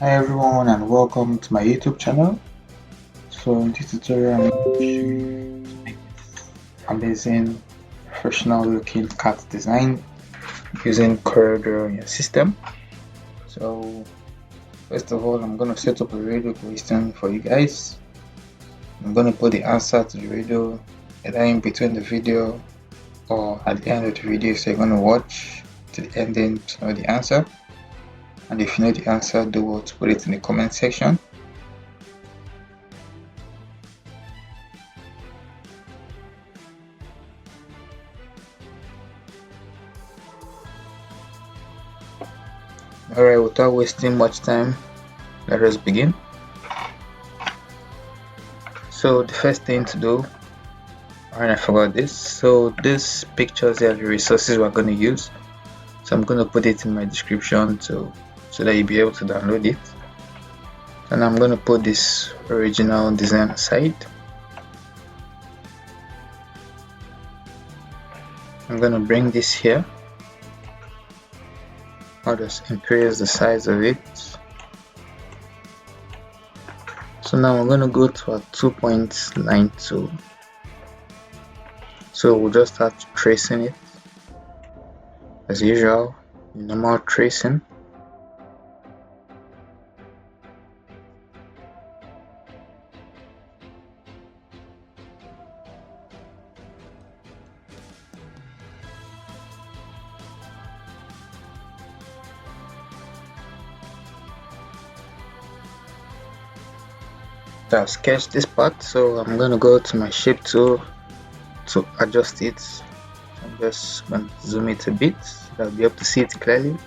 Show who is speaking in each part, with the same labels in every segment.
Speaker 1: Hi everyone and welcome to my YouTube channel. So in this tutorial I'm going to show you to make amazing professional looking cat design using CorelDRAW in your system. So first of all I'm going to set up a radio question for you guys. I'm going to put the answer to the radio either in between the video or at the end of the video, so you're going to watch to the ending to know the answer. And if you know the answer, do what, put it in the comment section. Alright, without wasting much time, let us begin. So the first thing to do, alright, I forgot this. So these pictures are the resources we're going to use. So I'm going to put it in my description so that you'll be able to download it. And I'm going to put this original design aside. I'm going to bring this here. I'll just increase the size of it. So now I'm going to go to a 2.92. So we'll just start tracing it as usual, normal tracing. So I've sketched this part, so I'm going to go to my shape tool to adjust it. I'm just going to zoom it a bit so that I'll be able to see it clearly.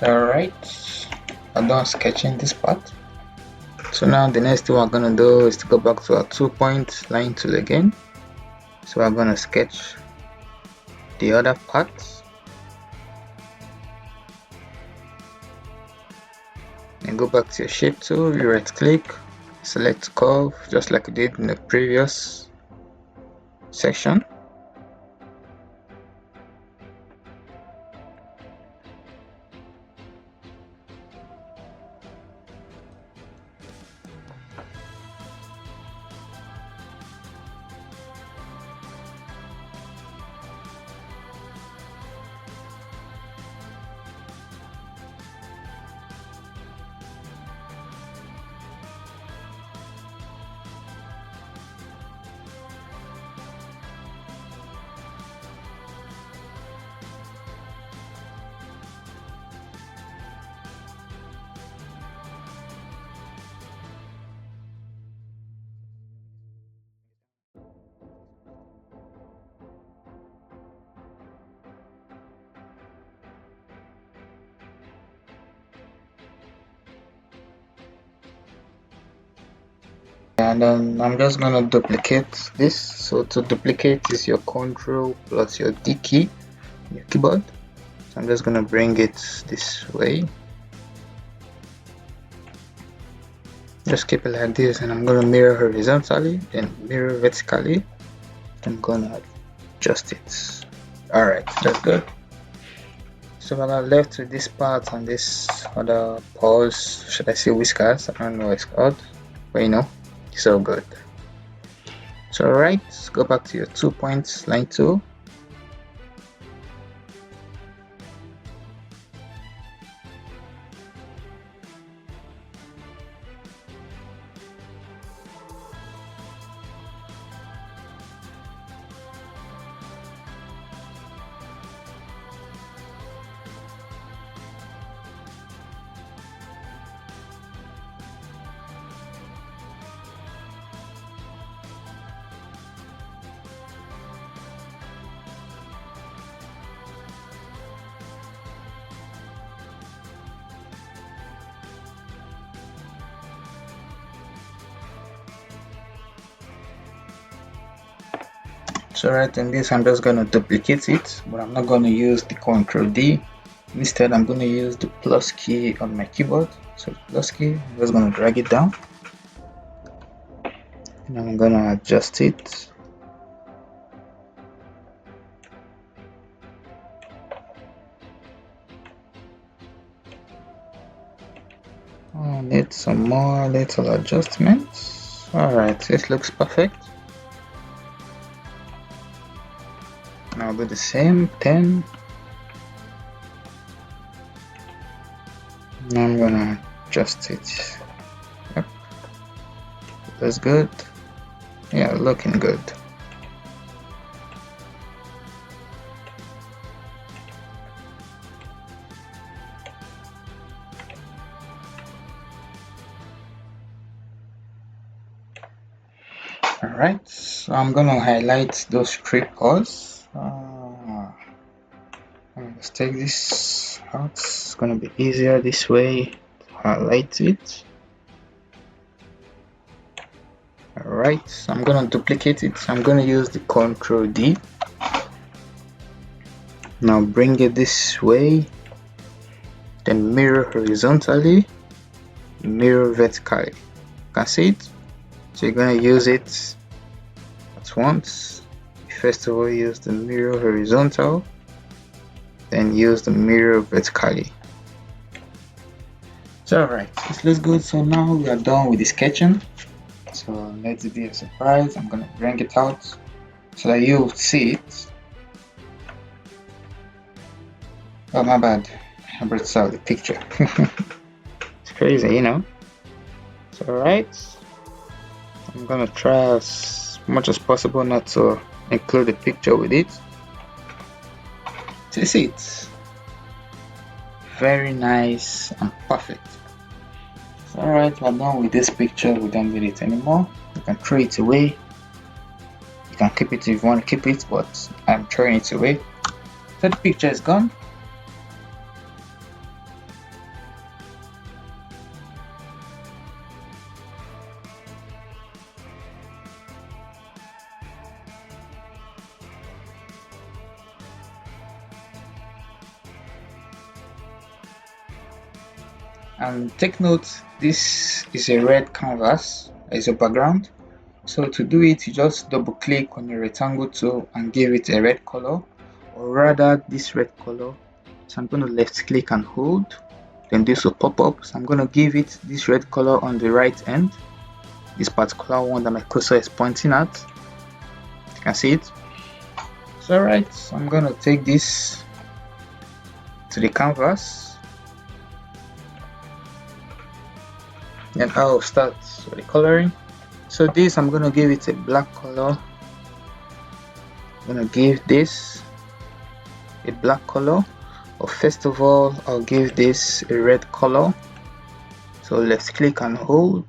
Speaker 1: Alright, I'm done sketching this part. So now the next thing we're gonna do is to go back to our 2-point line tool again. So we're gonna sketch the other parts and go back to your shape tool, you right click, select curve just like we did in the previous section. And then I'm just gonna duplicate this. So to duplicate is your Ctrl plus your D key, your keyboard. So I'm just gonna bring it this way. Just keep it like this, and I'm gonna mirror horizontally, then mirror vertically. I'm gonna adjust it. Alright, that's good. So we're left with this part and this other pause, should I say whiskers? I don't know what it's called, but you know, it's all good. So alright, go back to your 2-point line tool. So right in this, I'm just going to duplicate it, but I'm not going to use the Ctrl D. Instead, I'm going to use the plus key on my keyboard. So plus key, I'm just going to drag it down, and I'm going to adjust it. I need some more little adjustments. Alright, this looks perfect. Now I'll do the same 10. Now I'm gonna adjust it. Yep, that's good. Yeah, looking good. Alright, so I'm gonna highlight those 3 pores. Let's take this out. It's gonna be easier this way to highlight it. Alright, so I'm gonna duplicate it. I'm gonna use the Ctrl D. Now bring it this way, then mirror horizontally, mirror vertically. You can see it. So you're gonna use it at once. First of all, use the mirror horizontal, then use the mirror vertically. So alright, this looks good. So now we are done with the sketching. So let's be a surprise. I'm gonna bring it out so that you see it. Oh, my bad, I brought out the picture. It's crazy, you know. So alright, I'm gonna try as much as possible not to include a picture with it. So you see it, very nice and perfect. So alright, we're done with this picture. We don't need it anymore. You can throw it away. You can keep it if you want to keep it, but I'm throwing it away. So the picture is gone. And take note, this is a red canvas as a background. So to do it, you just double click on your rectangle tool and give it a red color, or rather this red color. So I'm going to left click and hold, then this will pop up. So I'm going to give it this red color on the right end, this particular one that my cursor is pointing at. You can see it. So alright, so I'm going to take this to the canvas, and I'll start with the coloring. So this, I'm going to give it a black color. I'm going to give this a black color, but first of all I'll give this a red color. So let's click and hold,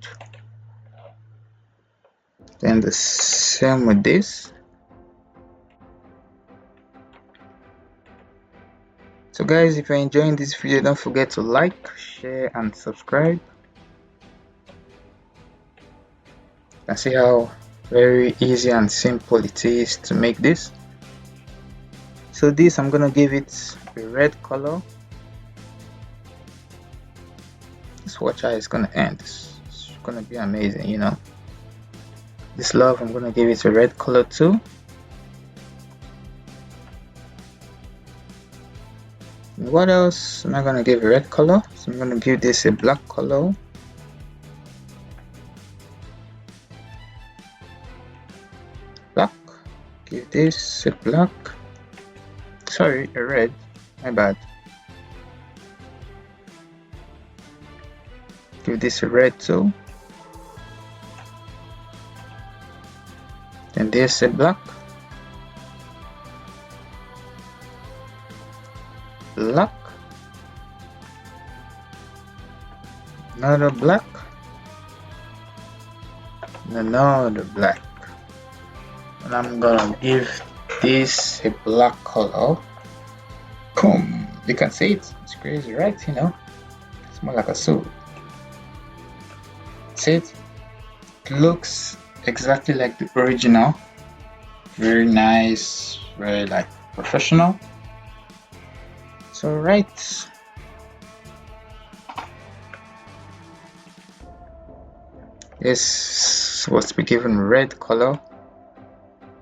Speaker 1: then the same with this. So guys, if you're enjoying this video, don't forget to like, share and subscribe. You can see how very easy and simple it is to make this. So this, I'm gonna give it a red color. This watch how it's gonna end. It's gonna be amazing, you know. This love, I'm gonna give it a red color too. And what else am I gonna give a red color? So I'm gonna give this a black color. Black. Give this a black. Sorry, a red. My bad. Give this a red too. Then this a black. Black. Another black. And another black. And I'm gonna give this a black color. Boom! You can see it. It's crazy, right? You know, it's more like a suit. See it? It looks exactly like the original. Very nice, very like professional. So right. This is supposed to be given red color.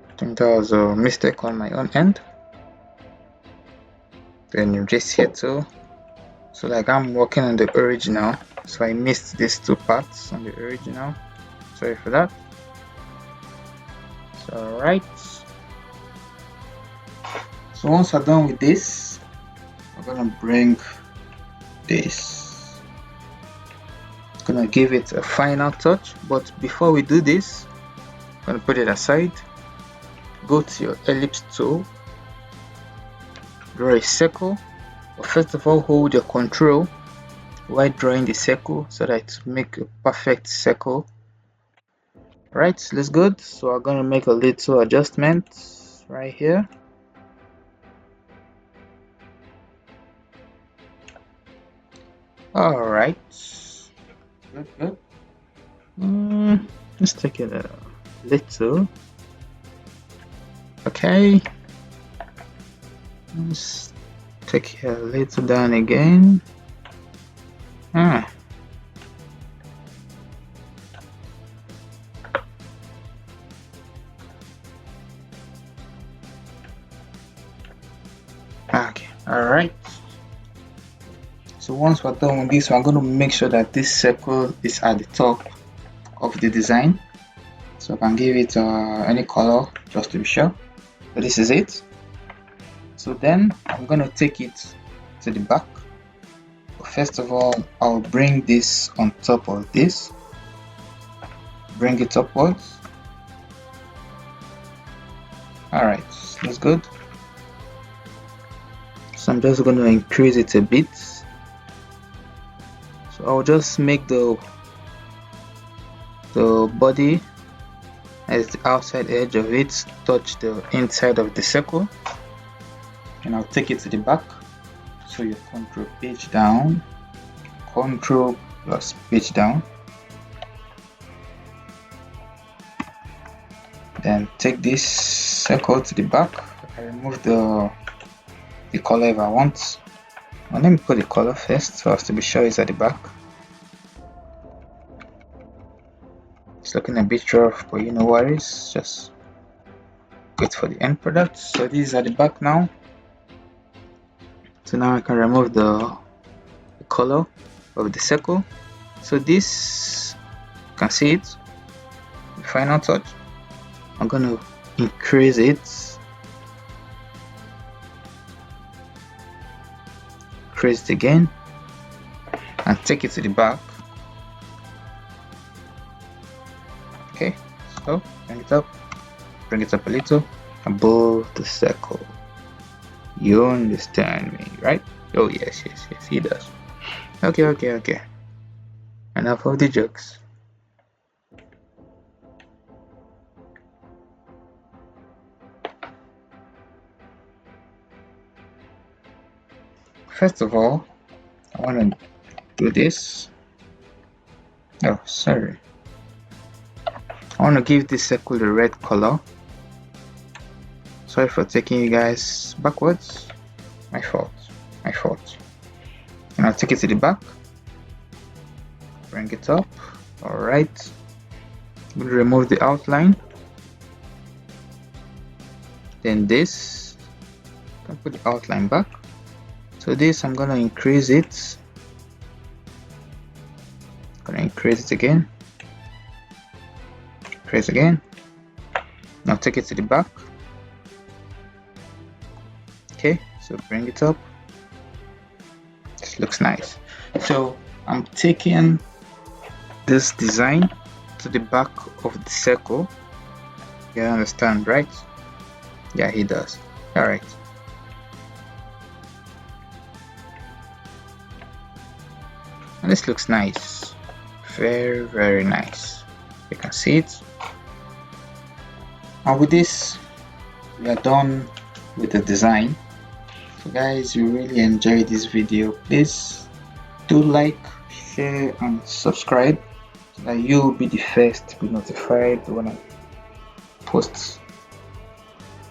Speaker 1: I think that was a mistake on my own end. Then you just here too. So like I'm working on the original, so I missed these two parts on the original. Sorry for that. So right. So once I'm done with this, I'm gonna bring this. I'm gonna give it a final touch, but before we do this, I'm gonna put it aside. Go to your ellipse tool, draw a circle, but first of all hold your control while drawing the circle so that it make a perfect circle. Right, let's go. So I'm gonna make a little adjustment right here. All right, good. Let's take it a little. Okay, let's take it a little down again. Okay, all right. So once we're done with this, I'm going to make sure that this circle is at the top of the design. So I can give it any color just to be sure. But this is it. So then I'm going to take it to the back. But first of all, I'll bring this on top of this. Bring it upwards. Alright, that's good. So I'm just going to increase it a bit. So I'll just make the body as the outside edge of it touch the inside of the circle, and I'll take it to the back. So you control page down, control plus page down, then take this circle to the back. I remove the color if I want, And let me put the color first so as to be sure it's at the back. It's looking a bit rough, but you know what it is, just wait for the end product. So this is at the back now. So now I can remove the color of the circle. So this, you can see it, the final touch. I'm gonna increase it, increase it again, and take it to the back. Okay, so bring it up a little above the circle. You understand me, right? Oh yes, he does. Okay. Enough of the jokes. First of all, I want to do this. Oh, sorry. I want to give this circle the red color. Sorry for taking you guys backwards. My fault. And I'll take it to the back. Bring it up. Alright. We'll remove the outline. Then this. I can put the outline back. So this, I'm gonna increase it. Increase it again. Increase again. Now take it to the back. Okay, so bring it up. This looks nice. So I'm taking this design to the back of the circle. You understand, right? Yeah, he does. Alright. And this looks nice. Very nice. You can see it. And with this, we are done with the design. So guys, you really enjoyed this video, please do like, share and subscribe so that you'll be the first to be notified when I post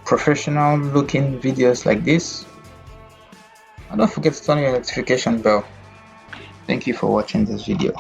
Speaker 1: professional looking videos like this. And don't forget to turn on your notification bell. Thank you for watching this video.